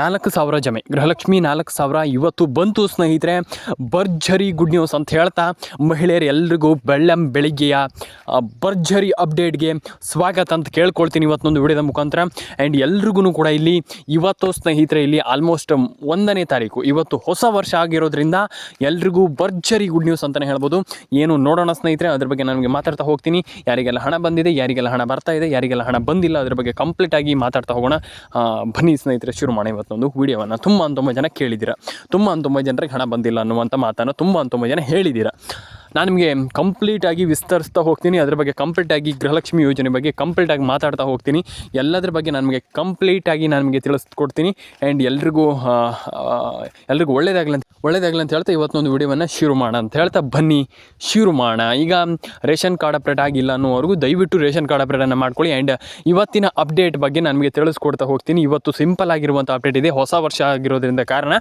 4,000 ಜಮೆ ಗೃಹಲಕ್ಷ್ಮಿ 4,000 ಇವತ್ತು ಬಂತು ಸ್ನೇಹಿತರೆ. ಭರ್ಜರಿ ಗುಡ್ ನ್ಯೂಸ್ ಅಂತ ಹೇಳ್ತಾ ಮಹಿಳೆಯರು ಎಲ್ರಿಗೂ ಬೆಳಿಗ್ಗೆಯ ಭರ್ಜರಿ ಅಪ್ಡೇಟ್ಗೆ ಸ್ವಾಗತ ಅಂತ ಕೇಳ್ಕೊಳ್ತೀನಿ ಇವತ್ತೊಂದು ವಿಡಿಯೋದ ಮುಖಾಂತರ. ಆ್ಯಂಡ್ ಎಲ್ರಿಗೂ ಕೂಡ ಇಲ್ಲಿ ಇವತ್ತು ಸ್ನೇಹಿತರೆ ಇಲ್ಲಿ ಆಲ್ಮೋಸ್ಟ್ 1ನೇ ತಾರೀಕು, ಇವತ್ತು ಹೊಸ ವರ್ಷ ಆಗಿರೋದ್ರಿಂದ ಎಲ್ರಿಗೂ ಭರ್ಜರಿ ಗುಡ್ ನ್ಯೂಸ್ ಅಂತಲೇ ಹೇಳ್ಬೋದು. ಏನು ನೋಡೋಣ ಸ್ನೇಹಿತರೆ, ಅದ್ರ ಬಗ್ಗೆ ನನಗೆ ಮಾತಾಡ್ತಾ ಹೋಗ್ತೀನಿ. ಯಾರಿಗೆಲ್ಲ ಹಣ ಬಂದಿದೆ, ಯಾರಿಗೆಲ್ಲ ಹಣ ಬರ್ತಾ ಇದೆ, ಯಾರಿಗೆಲ್ಲ ಹಣ ಬಂದಿಲ್ಲ, ಅದ್ರ ಬಗ್ಗೆ ಕಂಪ್ಲೀಟಾಗಿ ಮಾತಾಡ್ತಾ ಹೋಗೋಣ. ಬನ್ನಿ ಸ್ನೇಹಿತರೆ, ಶುರು ಮಾಡಿ ಇವತ್ತೊಂದು ವಿಡಿಯೋವನ್ನು. ತುಂಬ ಜನ ಕೇಳಿದ್ದೀರಾ, ತುಂಬ ಜನರಿಗೆ ಹಣ ಬಂದಿಲ್ಲ ಅನ್ನುವಂಥ ಮಾತನ್ನು ತುಂಬ ಜನ ಹೇಳಿದ್ದೀರಾ. ನಾನು ನಿಮಗೆ ಕಂಪ್ಲೀಟಾಗಿ ವಿಸ್ತರಿಸ್ತಾ ಹೋಗ್ತೀನಿ. ಅದ್ರ ಬಗ್ಗೆ ಕಂಪ್ಲೀಟಾಗಿ ಗೃಹಲಕ್ಷ್ಮಿ ಯೋಜನೆ ಬಗ್ಗೆ ಕಂಪ್ಲೀಟಾಗಿ ಮಾತಾಡ್ತಾ ಹೋಗ್ತೀನಿ. ಎಲ್ಲದ್ರ ಬಗ್ಗೆ ನಾನು ನಿಮಗೆ ತಿಳಿಸ್ಕೊಡ್ತೀನಿ. ಆ್ಯಂಡ್ ಎಲ್ರಿಗೂ ಒಳ್ಳೇದಾಗಲಿ ಅಂತ ಹೇಳ್ತಾ ಇವತ್ತೊಂದು ವಿಡಿಯೋವನ್ನು ಶುರು ಮಾಡೋಣ ಅಂತ ಹೇಳ್ತಾ ಬನ್ನಿ ಶುರು ಮಾಡೋಣ. ಈಗ ರೇಷನ್ ಕಾರ್ಡ್ ಅಪ್ಡೇಟ್ ಆಗಿಲ್ಲ ಅನ್ನೋವರೆಗೂ ದಯವಿಟ್ಟು ರೇಷನ್ ಕಾರ್ಡ್ ಅಪ್ಡೇಟನ್ನು ಮಾಡ್ಕೊಳ್ಳಿ. ಆ್ಯಂಡ್ ಇವತ್ತಿನ ಅಪ್ಡೇಟ್ ಬಗ್ಗೆ ನಾನು ನಿಮಗೆ ತಿಳಿಸ್ಕೊಡ್ತಾ ಹೋಗ್ತೀನಿ. ಇವತ್ತು ಸಿಂಪಲ್ ಆಗಿರುವಂಥ ಅಪ್ಡೇಟ್ ಇದೆ. ಹೊಸ ವರ್ಷ ಆಗಿರೋದ್ರಿಂದ ಕಾರಣ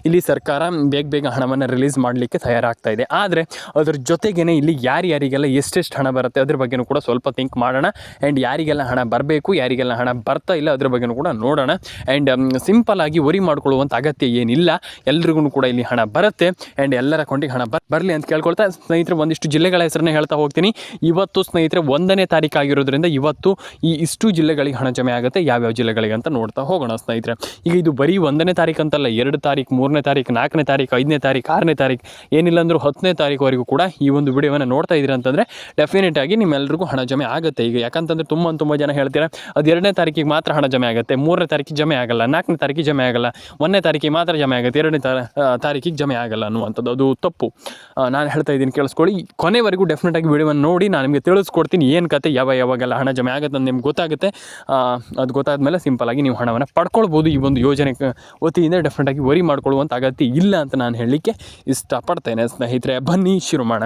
ಇಲ್ಲಿ ಸರ್ಕಾರ ಬೇಗ ಹಣವನ್ನು ರಿಲೀಸ್ ಮಾಡಲಿಕ್ಕೆ ತಯಾರಾಗ್ತಾ ಇದೆ. ಆದರೆ ಅದ್ರ ಜೊತೆಗೇ ಇಲ್ಲಿ ಯಾರಿಗೆಲ್ಲ ಎಷ್ಟೆಷ್ಟು ಹಣ ಬರುತ್ತೆ ಅದ್ರ ಬಗ್ಗೆಯೂ ಕೂಡ ಸ್ವಲ್ಪ ಥಿಂಕ್ ಮಾಡೋಣ. ಆ್ಯಂಡ್ ಯಾರಿಗೆಲ್ಲ ಹಣ ಬರಬೇಕು, ಯಾರಿಗೆಲ್ಲ ಹಣ ಬರ್ತಾ ಇಲ್ಲ ಅದ್ರ ಬಗ್ಗೆಯೂ ಕೂಡ ನೋಡೋಣ. ಆ್ಯಂಡ್ ಸಿಂಪಲ್ಲಾಗಿ ವರಿ ಮಾಡ್ಕೊಳ್ಳುವಂಥ ಅಗತ್ಯ ಏನಿಲ್ಲ. ಎಲ್ರಿಗೂ ಕೂಡ ಇಲ್ಲಿ ಹಣ ಬರುತ್ತೆ. ಆ್ಯಂಡ್ ಎಲ್ಲರ ಅಕೌಂಟಿಗೆ ಹಣ ಬರಲಿ ಅಂತ ಕೇಳ್ಕೊಳ್ತಾ ಸ್ನೇಹಿತರೆ ಒಂದಿಷ್ಟು ಜಿಲ್ಲೆಗಳ ಹೆಸರನ್ನ ಹೇಳ್ತಾ ಹೋಗ್ತೀನಿ. ಇವತ್ತು ಸ್ನೇಹಿತರೆ 1ನೇ ತಾರೀಕು ಆಗಿರೋದ್ರಿಂದ ಇವತ್ತು ಇಷ್ಟು ಜಿಲ್ಲೆಗಳಿಗೆ ಹಣ ಜಮೆ ಆಗುತ್ತೆ. ಯಾವ್ಯಾವ ಜಿಲ್ಲೆಗಳಿಗೆ ಅಂತ ನೋಡ್ತಾ ಹೋಗೋಣ ಸ್ನೇಹಿತರೆ. ಈಗ ಇದು ಬರೀ 1ನೇ ತಾರೀಕು ಅಂತಲ್ಲ, 2 ತಾರೀಕು, 3ನೇ ತಾರೀಕು, 4ನೇ ತಾರೀಕು, 5ನೇ ತಾರೀಕು, 6ನೇ ತಾರೀಕು, ಏನಿಲ್ಲ ಅಂದರೂ 10ನೇ ತಾರೀಕುವರೆಗೂ ಕೂಡ ಈ ಒಂದು ವಿಡಿಯೋವನ್ನು ನೋಡ್ತಾ ಇದ್ದೀರಾ ಅಂತಂದರೆ ಡೆಫಿನೆಟ್ ಆಗಿ ನಿಮ್ಮೆಲ್ಲರಿಗೂ ಹಣ ಜಮೆ ಆಗುತ್ತೆ. ಈಗ ಯಾಕಂತಂದರೆ ತುಂಬ ಜನ ಹೇಳ್ತೀರಾ ಅದು 2ನೇ ತಾರೀಕಿಗೆ ಮಾತ್ರ ಹಣ ಜಮೆ ಆಗುತ್ತೆ, 3ನೇ ತಾರೀಕಿಗೆ ಜಮೆ ಆಗಲ್ಲ, 4ನೇ ತಾರೀಕಿಗೆ ಜಮೆ ಆಗಲ್ಲ, 1ನೇ ತಾರೀಕಿಗೆ ಮಾತ್ರ ಜಮೆ ಆಗುತ್ತೆ, 2ನೇ ತಾರೀಕಿಗೆ ಜಮೆ ಆಗಲ್ಲ ಅನ್ನುವಂಥದ್ದು ಅದು ತಪ್ಪು. ನಾನು ಹೇಳ್ತಾ ಇದ್ದೀನಿ ಕೇಳಿಸ್ಕೊಳ್ಳಿ. ಕೊನೆವರೆಗೂ ಡೆಫಿನೆಟ್ ಆಗಿ ವಿಡಿಯೋವನ್ನು ನೋಡಿ ನಾನು ನಿಮಗೆ ತಿಳಿಸ್ಕೊಡ್ತೀನಿ ಏನು ಕತೆ, ಯಾವಾಗೆಲ್ಲ ಹಣ ಜಮೆ ಆಗುತ್ತೆ ಅಂತ ನಿಮ್ಗೆ ಗೊತ್ತಾಗುತ್ತೆ. ಅದು ಗೊತ್ತಾದ ಮೇಲೆ ಸಿಂಪಲ್ಲಾಗಿ ನೀವು ಹಣವನ್ನು ಪಡ್ಕೊಳ್ಬೋದು. ಈ ಒಂದು ಯೋಜನೆ ವತಿಯಿಂದ ಡೆಫಿನೆಟ್ ಆಗಿ ವರಿ ಮಾಡ್ಕೊಳ್ಳುವಂಥ ಅಗತ್ಯ ಇಲ್ಲ ಅಂತ ನಾನು ಹೇಳಲಿಕ್ಕೆ ಇಷ್ಟಪಡ್ತೇನೆ ಸ್ನೇಹಿತರೆ. ಬನ್ನಿ ಶುರು ಮಾಡೋಣ.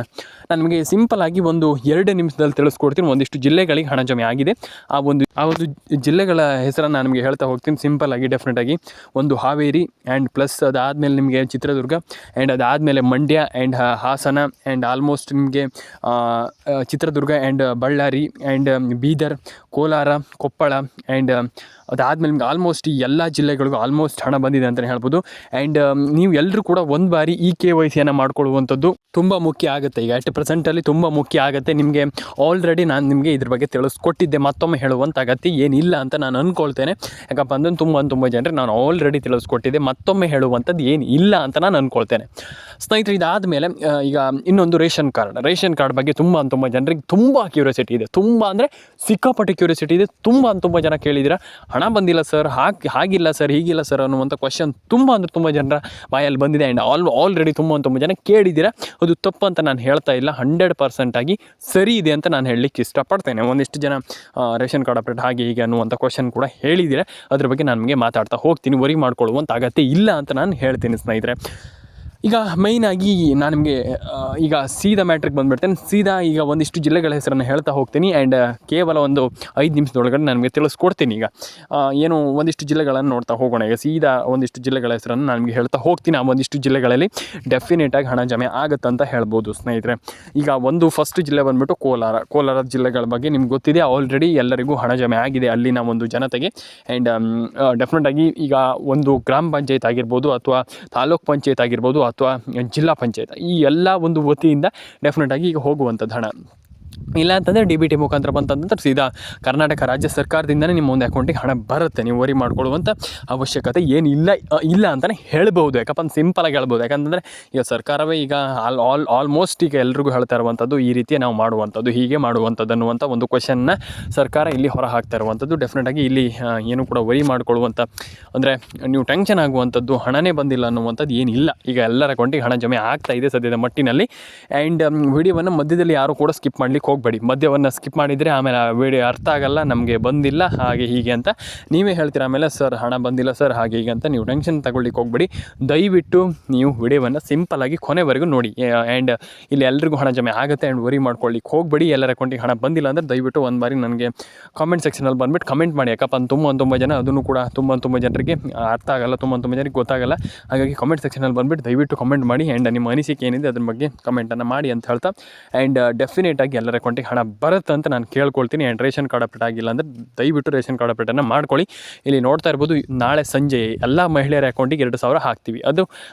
ನಾನು ನಿಮಗೆ ಸಿಂಪಲ್ಲಾಗಿ ಒಂದು 2 ನಿಮಿಷದಲ್ಲಿ ತಿಳಿಸ್ಕೊಡ್ತೀನಿ. ಒಂದಿಷ್ಟು ಜಿಲ್ಲೆಗಳಿಗೆ ಹಣ ಜಮೆ ಆಗಿದೆ. ಆ ಒಂದು ಜಿಲ್ಲೆಗಳ ಹೆಸರನ್ನು ನಾನು ನಿಮಗೆ ಹೇಳ್ತಾ ಹೋಗ್ತೀನಿ ಸಿಂಪಲ್ಲಾಗಿ. ಡೆಫಿನೆಟಾಗಿ ಒಂದು ಹಾವೇರಿ, ಆ್ಯಂಡ್ ಪ್ಲಸ್ ಅದಾದಮೇಲೆ ನಿಮಗೆ ಚಿತ್ರದುರ್ಗ, ಆ್ಯಂಡ್ ಅದಾದಮೇಲೆ Mandya and Hassan, and almost ನಿಮಗೆ Chitradurga and Ballari, and Bidar, Kolar, Koppal, and ಅದಾದಮೇಲೆ ನಿಮ್ಗೆ ಆಲ್ಮೋಸ್ಟ್ ಈ ಎಲ್ಲ ಜಿಲ್ಲೆಗಳಿಗೂ ಆಲ್ಮೋಸ್ಟ್ ಹಣ ಬಂದಿದೆ ಅಂತಲೇ ಹೇಳ್ಬೋದು. ಆ್ಯಂಡ್ ನೀವು ಎಲ್ಲರೂ ಕೂಡ ಒಂದು ಬಾರಿ ಈ KYCಯನ್ನು ಮಾಡ್ಕೊಳ್ಳುವಂಥದ್ದು ತುಂಬ ಮುಖ್ಯ ಆಗುತ್ತೆ. ಈಗ 80%ಅಲ್ಲಿ ತುಂಬ ಮುಖ್ಯ ಆಗುತ್ತೆ. ನಿಮಗೆ ಆಲ್ರೆಡಿ ನಾನು ನಿಮಗೆ ಇದ್ರ ಬಗ್ಗೆ ತಿಳಿಸ್ಕೊಟ್ಟಿದ್ದೆ, ಮತ್ತೊಮ್ಮೆ ಹೇಳುವಂಥ ಅಗತ್ಯ ಏನಿಲ್ಲ ಅಂತ ನಾನು ಅಂದ್ಕೊಳ್ತೇನೆ. ಯಾಕಪ್ಪ ಅಂದರೆ ತುಂಬ ಜನರಿಗೆ ನಾನು ಆಲ್ರೆಡಿ ತಿಳಿಸ್ಕೊಟ್ಟಿದ್ದೆ, ಮತ್ತೊಮ್ಮೆ ಹೇಳುವಂಥದ್ದು ಏನು ಇಲ್ಲ ಅಂತ ನಾನು ಅಂದ್ಕೊಳ್ತೇನೆ ಸ್ನೇಹಿತರೆ. ಇದಾದಮೇಲೆ ಈಗ ಇನ್ನೊಂದು ರೇಷನ್ ಕಾರ್ಡ್ ಬಗ್ಗೆ ತುಂಬ ಜನರಿಗೆ ತುಂಬ ಕ್ಯೂರಿಯಾಸಿಟಿ ಇದೆ. ತುಂಬ ಅಂದರೆ ಸಿಕ್ಕಾಪಟ್ಟೆ ಕ್ಯೂರಿಯಾಸಿಟಿ ಇದೆ. ತುಂಬ ಜನ ಕೇಳಿದ್ದೀರಾ ಹಣ ಬಂದಿಲ್ಲ ಸರ್, ಹಾಗಿಲ್ಲ ಸರ್, ಹೀಗಿಲ್ಲ ಸರ್ ಅನ್ನುವಂಥ ಕ್ವಶನ್ ತುಂಬ ಜನರ ಬಾಯಲ್ಲಿ ಬಂದಿದೆ. ಆ್ಯಂಡ್ ಆಲ್ರೆಡಿ ತುಂಬ ಜನ ಕೇಳಿದ್ದೀರಾ. ಅದು ತಪ್ಪು ಅಂತ ನಾನು ಹೇಳ್ತಾ ಇಲ್ಲ, 100% ಆಗಿ ಸರಿ ಇದೆ ಅಂತ ನಾನು ಹೇಳಲಿಕ್ಕೆ ಇಷ್ಟಪಡ್ತೇನೆ. ಒಂದಿಷ್ಟು ಜನ ರೇಷನ್ ಕಾರ್ಡ್ ಅಪ್ಡೇಟ್ ಹಾಗೆ ಹೀಗೆ ಅನ್ನುವಂಥ ಕ್ವಶನ್ ಕೂಡ ಹೇಳಿದ್ದೀರಾ. ಅದ್ರ ಬಗ್ಗೆ ನಾನು ನಿಮಗೆ ಮಾತಾಡ್ತಾ ಹೋಗ್ತೀನಿ. ವರಿ ಮಾಡ್ಕೊಳ್ಳುವಂಥ ಅಗತ್ಯ ಇಲ್ಲ ಅಂತ ನಾನು ಹೇಳ್ತೀನಿ ಸ್ನೇಹಿತರೆ. ಈಗ ಮೈನಾಗಿ ನಾನು ನಿಮಗೆ ಈಗ ಸೀದಾ ಮ್ಯಾಟ್ರಿಗೆ ಬಂದುಬಿಡ್ತೇನೆ. ಸೀದಾ ಈಗ ಒಂದಿಷ್ಟು ಜಿಲ್ಲೆಗಳ ಹೆಸರನ್ನು ಹೇಳ್ತಾ ಹೋಗ್ತೀನಿ. ಆ್ಯಂಡ್ ಕೇವಲ ಒಂದು 5 ನಿಮಿಷದೊಳಗಡೆ ನಾನು ನಿಮಗೆ ತಿಳಿಸ್ಕೊಡ್ತೀನಿ. ಈಗ ಏನು ಒಂದಿಷ್ಟು ಜಿಲ್ಲೆಗಳನ್ನು ನೋಡ್ತಾ ಹೋಗೋಣ. ಈಗ ಸೀದಾ ಒಂದಿಷ್ಟು ಜಿಲ್ಲೆಗಳ ಹೆಸರನ್ನು ನಾನು ನಿಮಗೆ ಹೇಳ್ತಾ ಹೋಗ್ತೀನಿ. ಆ ಒಂದಿಷ್ಟು ಜಿಲ್ಲೆಗಳಲ್ಲಿ ಡೆಫಿನೆಟಾಗಿ ಹಣ ಜಮೆ ಆಗುತ್ತಂತ ಹೇಳ್ಬೋದು ಸ್ನೇಹಿತರೆ. ಈಗ ಒಂದು ಫಸ್ಟ್ ಜಿಲ್ಲೆ ಬಂದುಬಿಟ್ಟು ಕೋಲಾರ ಜಿಲ್ಲೆಗಳ ಬಗ್ಗೆ ನಿಮ್ಗೆ ಗೊತ್ತಿದೆ. ಆಲ್ರೆಡಿ ಎಲ್ಲರಿಗೂ ಹಣ ಜಮೆ ಆಗಿದೆ ಅಲ್ಲಿನ ಒಂದು ಜನತೆಗೆ. ಆ್ಯಂಡ್ ಡೆಫಿನೆಟಾಗಿ ಈಗ ಒಂದು ಗ್ರಾಮ ಪಂಚಾಯತ್ ಆಗಿರ್ಬೋದು, ಅಥವಾ ತಾಲೂಕ್ ಪಂಚಾಯತ್ ಆಗಿರ್ಬೋದು, ಅಥವಾ ಜಿಲ್ಲಾ ಪಂಚಾಯತ್, ಈ ಎಲ್ಲ ಒಂದು ವತಿಯಿಂದ ಡೆಫಿನೆಟಾಗಿ ಈಗ ಹೋಗುವಂಥದ್ದು ಹಣ. ಇಲ್ಲ ಅಂತಂದರೆ DBT ಮುಖಾಂತರ ಬಂತಂದ್ರೆ ಸೀದಾ ಕರ್ನಾಟಕ ರಾಜ್ಯ ಸರ್ಕಾರದಿಂದನೇ ನಿಮ್ಮ ಒಂದು ಅಕೌಂಟಿಗೆ ಹಣ ಬರುತ್ತೆ. ನೀವು ವರಿ ಮಾಡ್ಕೊಳ್ಳುವಂಥ ಅವಶ್ಯಕತೆ ಇಲ್ಲ ಅಂತಲೇ ಹೇಳ್ಬೋದು. ಯಾಕಪ್ಪ ಅಂತ ಸಿಂಪಲಾಗಿ ಹೇಳ್ಬೋದು. ಯಾಕಂತಂದರೆ ಈಗ ಸರ್ಕಾರವೇ ಈಗ ಆಲ್ಮೋಸ್ಟ್ ಈಗ ಎಲ್ರಿಗೂ ಹೇಳ್ತಾ ಇರುವಂಥದ್ದು ಈ ರೀತಿ ನಾವು ಮಾಡುವಂಥದ್ದು, ಹೀಗೆ ಮಾಡುವಂಥದ್ದು ಅನ್ನುವಂಥ ಒಂದು ಕ್ವಶನ್ನ ಸರ್ಕಾರ ಇಲ್ಲಿ ಹೊರ ಹಾಕ್ತಾ ಇರುವಂಥದ್ದು. ಡೆಫಿನೆಟಾಗಿ ಇಲ್ಲಿ ಏನು ಕೂಡ ವರಿ ಮಾಡ್ಕೊಳ್ಳುವಂಥ, ಅಂದರೆ ನೀವು ಟೆನ್ಷನ್ ಆಗುವಂಥದ್ದು, ಹಣನೇ ಬಂದಿಲ್ಲ ಅನ್ನುವಂಥದ್ದು ಏನಿಲ್ಲ. ಈಗ ಎಲ್ಲರ ಅಕೌಂಟಿಗೆ ಹಣ ಜಮೆ ಆಗ್ತಾ ಇದೆ ಸದ್ಯದ ಮಟ್ಟಿನಲ್ಲಿ. ಆ್ಯಂಡ್ ವಿಡಿಯೋವನ್ನು ಮಧ್ಯದಲ್ಲಿ ಯಾರು ಕೂಡ ಸ್ಕಿಪ್ ಮಾಡಲಿಕ್ಕೆ ಹೋಗಬೇಡಿ. ಮಧ್ಯವನ್ನು ಸ್ಕಿಪ್ ಮಾಡಿದರೆ ಆಮೇಲೆ ಆ ವಿಡಿಯೋ ಅರ್ಥ ಆಗಲ್ಲ, ನಮಗೆ ಬಂದಿಲ್ಲ ಹಾಗೆ ಹೀಗೆ ಅಂತ ನೀವೇ ಹೇಳ್ತೀರ. ಆಮೇಲೆ ಸರ್ ಹಣ ಬಂದಿಲ್ಲ ಸರ್ ಹಾಗೆ ಹೀಗೆ ಅಂತ ನೀವು ಟೆನ್ಷನ್ ತಗೊಳ್ಳಿಕ್ಕೆ ಹೋಗಬೇಡಿ. ದಯವಿಟ್ಟು ನೀವು ವಿಡಿಯೋವನ್ನು ಸಿಂಪಲ್ಲಾಗಿ ಕೊನೆವರೆಗೂ ನೋಡಿ. ಆ್ಯಂಡ್ ಇಲ್ಲಿ ಎಲ್ರಿಗೂ ಹಣ ಜಮೆ ಆಗುತ್ತೆ. ಆ್ಯಂಡ್ ವರಿ ಮಾಡ್ಕೊಳ್ಳಿಕ್ಕೆ ಹೋಗಬೇಡಿ. ಎಲ್ಲರ ಅಕೌಂಟಿಗೆ ಹಣ ಬಂದಿಲ್ಲ ಅಂದರೆ ದಯವಿಟ್ಟು ಒಂದು ಬಾರಿ ನನಗೆ ಕಾಮೆಂಟ್ ಸೆಕ್ಷನಲ್ಲಿ ಬಂದುಬಿಟ್ಟು ಕಮೆಂಟ್ ಮಾಡಿ. ಯಾಕಪ್ಪ ಅಂತ ತುಂಬ ಜನ ಅದನ್ನು ಕೂಡ ತುಂಬ ಜನರಿಗೆ ಅರ್ಥ ಆಗಲ್ಲ, ತುಂಬ ಜನರಿಗೆ ಗೊತ್ತಾಗಲ್ಲ. ಹಾಗಾಗಿ ಕಾಮೆಂಟ್ ಸೆಕ್ಷನಲ್ಲಿ ಬಂದುಬಿಟ್ಟು ದಯವಿಟ್ಟು ಕಮೆಂಟ್ ಮಾಡಿ. ಆ್ಯಂಡ್ ನಿಮ್ಮ ಅನಿಸಿಕೆ ಏನಿದೆ ಅದ್ರ ಬಗ್ಗೆ ಕಮೆಂಟನ್ನು ಮಾಡಿ ಅಂತ ಹೇಳ್ತಾ, ಆ್ಯಂಡ್ ಡೆಫಿನೆಟಾಗಿ ಎಲ್ಲರ ಅಕೌಂಟಿಗೆ ಹಣ ಬರುತ್ತೆ ಅಂತ ನಾನು ಕೇಳ್ಕೊಳ್ತೀನಿ. ಆ್ಯಂಡ್ ರೇಷನ್ ಕಾರ್ಡ್ ಅಪ್ಡೇಟ್ ಆಗಿಲ್ಲ ಅಂದರೆ ದಯವಿಟ್ಟು ರೇಷನ್ ಕಾರ್ಡ್ ಅಪ್ಡೇಟನ್ನು ಮಾಡ್ಕೊಳ್ಳಿ. ಇಲ್ಲಿ ನೋಡ್ತಾ ಇರ್ಬೋದು, ನಾಳೆ ಸಂಜೆ ಎಲ್ಲ ಮಹಿಳೆಯರ ಅಕೌಂಟಿಗೆ 2,000 ಹಾಕ್ತೀವಿ. ಅದು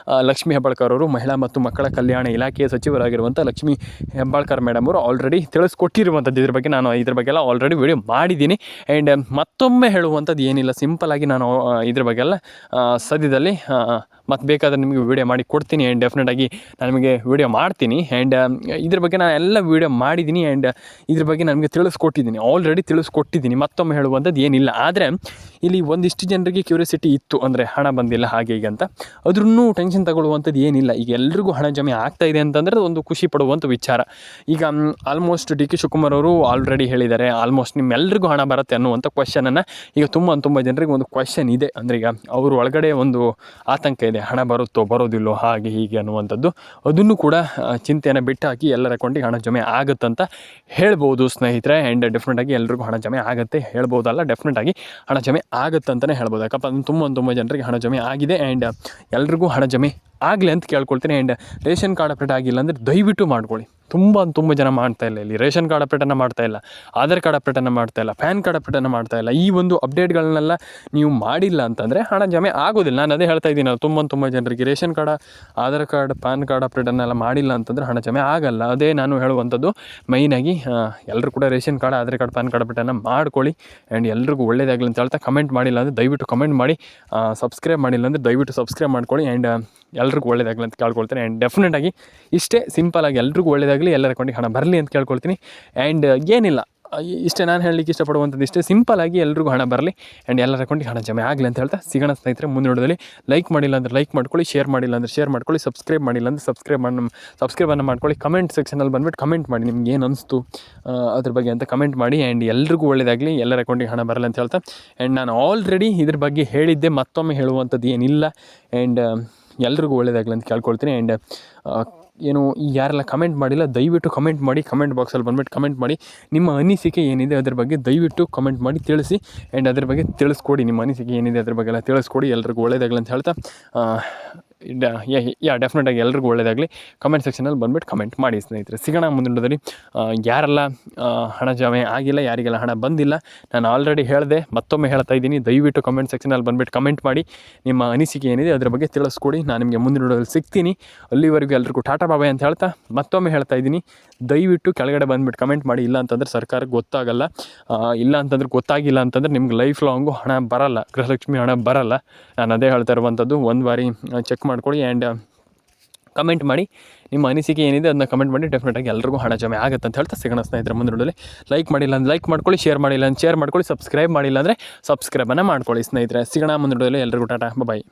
ಲಕ್ಷ್ಮೀ ಹೆಬ್ಬಾಳ್ಕರ್ ಅವರು, ಮಹಿಳಾ ಮತ್ತು ಮಕ್ಕಳ ಕಲ್ಯಾಣ ಇಲಾಖೆಯ ಸಚಿವರಾಗಿರುವಂಥ ಲಕ್ಷ್ಮೀ ಹೆಬ್ಬಾಳ್ಕರ್ ಮೇಡಮ್ ಅವರು ಆಲ್ರೆಡಿ ತಿಳಿಸ್ಕೊಟ್ಟಿರುವಂಥದ್ದು. ಇದ್ರ ಬಗ್ಗೆ ನಾನು ಇದ್ರ ಬಗ್ಗೆ ಎಲ್ಲ ಆಲ್ರೆಡಿ ವಿಡಿಯೋ ಮಾಡಿದ್ದೀನಿ. ಆ್ಯಂಡ್ ಮತ್ತೊಮ್ಮೆ ಹೇಳುವಂಥದ್ದು ಏನಿಲ್ಲ, ಸಿಂಪಲಾಗಿ ನಾನು ಇದ್ರ ಬಗ್ಗೆ ಎಲ್ಲ ಸದ್ಯದಲ್ಲಿ ಮತ್ತು ಬೇಕಾದರೆ ನಿಮಗೆ ವೀಡಿಯೋ ಮಾಡಿ ಕೊಡ್ತೀನಿ. ಆ್ಯಂಡ್ ಡೆಫಿನೆಟಾಗಿ ನಾನು ನಿಮಗೆ ವೀಡಿಯೋ ಮಾಡ್ತೀನಿ. ಆ್ಯಂಡ್ ಇದ್ರ ಬಗ್ಗೆ ನಾನು ಎಲ್ಲ ವೀಡಿಯೋ ಮಾಡಿದ್ದೀನಿ. ಆ್ಯಂಡ್ ಇದ್ರ ಬಗ್ಗೆ ನನಗೆ ಆಲ್ರೆಡಿ ತಿಳಿಸ್ಕೊಟ್ಟಿದ್ದೀನಿ. ಮತ್ತೊಮ್ಮೆ ಹೇಳುವಂಥದ್ದು ಏನಿಲ್ಲ. ಆದರೆ ಇಲ್ಲಿ ಒಂದಿಷ್ಟು ಜನರಿಗೆ ಕ್ಯೂರಿಯಾಸಿಟಿ ಇತ್ತು, ಅಂದರೆ ಹಣ ಬಂದಿಲ್ಲ ಹಾಗೆ ಹೀಗೆ ಅಂತ. ಅದ್ರೂ ಟೆನ್ಷನ್ ತಗೊಳ್ಳುವಂಥದ್ದು ಏನಿಲ್ಲ. ಈಗ ಎಲ್ರಿಗೂ ಹಣ ಜಮೆ ಆಗ್ತಾ ಇದೆ ಅಂತಂದರೆ ಒಂದು ಖುಷಿ ಪಡುವಂಥ ವಿಚಾರ. ಈಗ ಆಲ್ಮೋಸ್ಟ್ ಡಿ ಕೆ ಶಿವಕುಮಾರ್ ಅವರು ಆಲ್ರೆಡಿ ಹೇಳಿದ್ದಾರೆ, ಆಲ್ಮೋಸ್ಟ್ ನಿಮ್ಮೆಲ್ರಿಗೂ ಹಣ ಬರುತ್ತೆ ಅನ್ನುವಂಥ ಕ್ವಶನನ್ನು ಈಗ ತುಂಬ ಜನರಿಗೆ ಒಂದು ಕ್ವಶನ್ ಇದೆ. ಅಂದರೆ ಈಗ ಅವ್ರ ಒಳಗಡೆ ಒಂದು ಆತಂಕ ಇದೆ, ಹಣ ಬರುತ್ತೋ ಬರೋದಿಲ್ಲೋ ಹಾಗೆ ಹೀಗೆ ಅನ್ನುವಂಥದ್ದು. ಅದನ್ನು ಕೂಡ ಚಿಂತೆಯನ್ನು ಬಿಟ್ಟು ಹಾಕಿ ಎಲ್ಲರ ಅಕೌಂಟಿಗೆ ಹಣ ಜಮೆ ಆಗುತ್ತಂತ ಹೇಳ್ಬೋದು ಸ್ನೇಹಿತರೆ. ಆ್ಯಂಡ್ ಡೆಫಿನೆಟಾಗಿ ಎಲ್ರಿಗೂ ಹಣ ಜಮೆ ಆಗುತ್ತೆ ಹೇಳ್ಬೋದಲ್ಲ, ಡೆಫಿನೆಟಾಗಿ ಹಣ ಜಮೆ ಆಗುತ್ತೆ ಅಂತಲೇ ಹೇಳ್ಬೋದು. ಯಾಕಪ್ಪ ಅದನ್ನು ತುಂಬ ಜನರಿಗೆ ಹಣ ಜಮೆ ಆಗಿದೆ. ಆ್ಯಂಡ್ ಎಲ್ರಿಗೂ ಹಣ ಜಮೆ ಆಗಲಿ ಅಂತ ಕೇಳ್ಕೊಳ್ತೀನಿ. ಆ್ಯಂಡ್ ರೇಷನ್ ಕಾರ್ಡ್ ಅಪ್ಡೇಟ್ ಆಗಿಲ್ಲ ಅಂದರೆ ದಯವಿಟ್ಟು ಮಾಡ್ಕೊಳ್ಳಿ. ತುಂಬ ಜನ ಮಾಡ್ತಾಯಿಲ್ಲ. ಇಲ್ಲಿ ರೇಷನ್ ಕಾರ್ಡ್ ಅಪ್ಡೇಟನ್ನು ಮಾಡ್ತಾಯಿಲ್ಲ, ಆಧಾರ್ ಕಾರ್ಡ್ ಅಪ್ಡೇಟನ್ನು ಮಾಡ್ತಾಯಿಲ್ಲ, ಪ್ಯಾನ್ ಕಾರ್ಡ್ ಅಪ್ಡೇಟನ್ನು ಮಾಡ್ತಾಯಿಲ್ಲ. ಈ ಒಂದು ಅಪ್ಡೇಟ್ಗಳನ್ನೆಲ್ಲ ನೀವು ಮಾಡಿಲ್ಲ ಅಂತಂದರೆ ಹಣ ಜಮೆ ಆಗೋದಿಲ್ಲ. ನಾನು ಅದೇ ಹೇಳ್ತಾ ಇದ್ದೀನಿ, ತುಂಬ ಜನರಿಗೆ ration card, Aadhaar card, PAN card ಅಪ್ಡೇಟನ್ನೆಲ್ಲ ಮಾಡಿಲ್ಲ ಅಂತಂದರೆ ಹಣ ಜಮೆ ಆಗಲ್ಲ. ಅದೇ ನಾನು ಹೇಳುವಂಥದ್ದು ಮೈನಾಗಿ. ಎಲ್ಲರೂ ಕೂಡ ration card, Aadhaar card, PAN card ಅಪ್ಡೇಟನ್ನು ಮಾಡ್ಕೊಳ್ಳಿ. ಆ್ಯಂಡ್ ಎಲ್ರಿಗೂ ಒಳ್ಳೇದಾಗಲಿ ಅಂತ ಹೇಳ್ತಾ, ಕಮೆಂಟ್ ಮಾಡಿಲ್ಲ ಅಂದರೆ ದಯವಿಟ್ಟು ಕಮೆಂಟ್ ಮಾಡಿ, ಸಬ್ಸ್ಕ್ರೈಬ್ ಮಾಡಿಲ್ಲ ಅಂದರೆ ದಯವಿಟ್ಟು ಸಬ್ಸ್ಕ್ರೈಬ್ ಮಾಡ್ಕೊಳ್ಳಿ. ಆ್ಯಂಡ್ ಎಲ್ರಿಗೂ ಒಳ್ಳೇದಾಗಲಿ ಅಂತ ಕೇಳ್ಕೊಳ್ತೀನಿ. ಆ್ಯಂಡ್ ಡೆಫಿನೆಟಾಗಿ ಇಷ್ಟೇ ಸಿಂಪಲಾಗಿ ಎಲ್ರಿಗೂ ಒಳ್ಳೇದಾಗಲಿ, ಎಲ್ಲರ ಅಕೌಂಟಿಗೆ ಹಣ ಬರಲಿ ಅಂತ ಕೇಳ್ಕೊಳ್ತೀನಿ. ಆ್ಯಂಡ್ ಏನಿಲ್ಲ, ಇಷ್ಟೇ ನಾನು ಹೇಳಲಿಕ್ಕೆ ಇಷ್ಟಪಡುವಂಥದ್ದು. ಇಷ್ಟೇ ಸಿಂಪಲಾಗಿ ಎಲ್ರಿಗೂ ಹಣ ಬರಲಿ ಆ್ಯಂಡ್ ಎಲ್ಲರ ಅಕೌಂಟಿಗೆ ಹಣ ಜಮೆ ಆಗಲಿ ಅಂತ ಹೇಳ್ತಾ ಸಿಗೋಣ ಸ್ನೇಹಿತರೆ ಮುಂದಿನ ವಿಡಿಯೋದಲ್ಲಿ. ಲೈಕ್ ಮಾಡಿಲ್ಲ ಅಂದರೆ ಲೈಕ್ ಮಾಡ್ಕೊಳ್ಳಿ, ಶೇರ್ ಮಾಡಿಲ್ಲ ಅಂದರೆ ಶೇರ್ ಮಾಡ್ಕೊಳ್ಳಿ, ಸಬ್ಸ್ಕ್ರೈಬ್ ಮಾಡಿಲ್ಲ ಅಂದರೆ ಸಬ್ಸ್ಕ್ರೈಬನ್ನು ಮಾಡ್ಕೊಳ್ಳಿ. ಕಮೆಂಟ್ ಸೆಕ್ಷನಲ್ಲಿ ಬಂದುಬಿಟ್ಟು ಕಮೆಂಟ್ ಮಾಡಿ, ನಿಮ್ಗೆ ಏನು ಅನಿಸ್ತು ಅದ್ರ ಬಗ್ಗೆ ಅಂತ ಕಮೆಂಟ್ ಮಾಡಿ. ಆ್ಯಂಡ್ ಎಲ್ರಿಗೂ ಒಳ್ಳೇದಾಗಲಿ, ಎಲ್ಲರ ಅಕೌಂಟಿಗೆ ಹಣ ಬರಲಿ ಅಂತ ಹೇಳ್ತಾ. ಆ್ಯಂಡ್ ನಾನು ಆಲ್ರೆಡಿ ಇದ್ರ ಬಗ್ಗೆ ಹೇಳಿದ್ದೆ, ಮತ್ತೊಮ್ಮೆ ಹೇಳುವಂಥದ್ದು ಏನಿಲ್ಲ. ಆ್ಯಂಡ್ ಎಲ್ರಿಗೂ ಒಳ್ಳೇದಾಗಲಿ ಅಂತ ಕೇಳ್ಕೊಳ್ತೀನಿ. ಆ್ಯಂಡ್ ಏನು ಯಾರೆಲ್ಲ ಕಮೆಂಟ್ ಮಾಡಿಲ್ಲ ದಯವಿಟ್ಟು ಕಮೆಂಟ್ ಮಾಡಿ, ಕಮೆಂಟ್ ಬಾಕ್ಸಲ್ಲಿ ಬಂದುಬಿಟ್ಟು ಕಮೆಂಟ್ ಮಾಡಿ. ನಿಮ್ಮ ಅನಿಸಿಕೆ ಏನಿದೆ ಅದ್ರ ಬಗ್ಗೆ ದಯವಿಟ್ಟು ಕಮೆಂಟ್ ಮಾಡಿ ತಿಳಿಸಿ. ಆ್ಯಂಡ್ ಅದ್ರ ಬಗ್ಗೆ ತಿಳಿಸ್ಕೊಡಿ, ನಿಮ್ಮ ಅನಿಸಿಕೆ ಏನಿದೆ ಅದ್ರ ಬಗ್ಗೆ ಎಲ್ಲ ತಿಳಿಸ್ಕೊಡಿ. ಎಲ್ರಿಗೂ ಒಳ್ಳೇದಾಗಲಿ ಅಂತ ಹೇಳ್ತಾ ಡೆಫಿನೆಟಾಗಿ ಎಲ್ರಿಗೂ ಒಳ್ಳೇದಾಗಲಿ. ಕಮೆಂಟ್ ಸೆಕ್ಷನಲ್ಲಿ ಬಂದುಬಿಟ್ಟು ಕಮೆಂಟ್ ಮಾಡಿ ಸ್ನೇಹಿತರೆ. ಸಿಗೋಣ ಮುಂದಿನ ವಿಡಿಯೋದಲ್ಲಿ. ಯಾರೆಲ್ಲ ಹಣ ಜಮೆ ಆಗಿಲ್ಲ, ಯಾರಿಗೆಲ್ಲ ಹಣ ಬಂದಿಲ್ಲ, ನಾನು ಆಲ್ರೆಡಿ ಹೇಳಿದೆ, ಮತ್ತೊಮ್ಮೆ ಹೇಳ್ತಾ ಇದ್ದೀನಿ, ದಯವಿಟ್ಟು ಕಮೆಂಟ್ ಸೆಕ್ಷನಲ್ಲಿ ಬಂದುಬಿಟ್ಟು ಕಮೆಂಟ್ ಮಾಡಿ. ನಿಮ್ಮ ಅನಿಸಿಕೆ ಏನಿದೆ ಅದ್ರ ಬಗ್ಗೆ ತಿಳಿಸ್ಕೊಡಿ. ನಾನು ನಿಮಗೆ ಮುಂದಿನ ವಿಡಿಯೋದಲ್ಲಿ ಸಿಗ್ತೀನಿ. ಅಲ್ಲಿವರೆಗೂ ಎಲ್ರಿಗೂ ಟಾಟಾ ಬಾಬಾಯ್ ಅಂತ ಹೇಳ್ತಾ ಮತ್ತೊಮ್ಮೆ ಹೇಳ್ತಾ ಇದ್ದೀನಿ, ದಯವಿಟ್ಟು ಕೆಳಗಡೆ ಬಂದುಬಿಟ್ಟು ಕಮೆಂಟ್ ಮಾಡಿ. ಇಲ್ಲ ಅಂತಂದರೆ ಸರ್ಕಾರಕ್ಕೆ ಗೊತ್ತಾಗಲ್ಲ, ಇಲ್ಲ ಅಂತಂದ್ರೆ ಗೊತ್ತಾಗಿಲ್ಲ ಅಂತಂದರೆ ನಿಮ್ಗೆ ಲೈಫ್ ಲಾಂಗು ಹಣ ಬರಲ್ಲ, ಗೃಹಲಕ್ಷ್ಮಿ ಹಣ ಬರಲ್ಲ. ನಾನು ಅದೇ ಹೇಳ್ತಾ ಇರುವಂಥದ್ದು. ಒಂದು ಬಾರಿ ಚೆಕ್ ಮಾಡ್ಕೊಳ್ಳಿ. ಆ್ಯಂಡ್ ಕಮೆಂಟ್ ಮಾಡಿ, ನಿಮ್ಮ ಅನಿಸಿಕೆ ಏನಿದೆ ಅದನ್ನ ಕಮೆಂಟ್ ಮಾಡಿ. ಡೆಫಿನೆಟಾಗಿ ಎಲ್ರಿಗೂ ಹಣ ಜಮೆ ಆಗುತ್ತೆ ಅಂತ ಹೇಳ್ತಾ ಸಿಗೋಣ ಸ್ನೇಹಿತರೆ ಮುಂದಿನ ವಿಡಿಯೋದಲ್ಲಿ. ಲೈಕ್ ಮಾಡಿಲ್ಲ ಅಂದರೆ ಲೈಕ್ ಮಾಡ್ಕೊಳ್ಳಿ, ಶೇರ್ ಮಾಡಿಲ್ಲ ಅಂದರೆ ಶೇರ್ ಮಾಡ್ಕೊಳ್ಳಿ, ಸಬ್ಸ್ಕ್ರೈಬ್ ಮಾಡಿಲ್ಲ ಅಂದರೆ ಸಬ್ಸ್ಕ್ರೈಬನ್ನು ಮಾಡ್ಕೊಳ್ಳಿ ಸ್ನೇಹಿತರೆ. ಸಿಗೋಣ ಮುಂದಿನ ವಿಡಿಯೋದಲ್ಲಿ. ಎಲ್ರಿಗೂ ಟಾಟಾ ಬಾಯ್.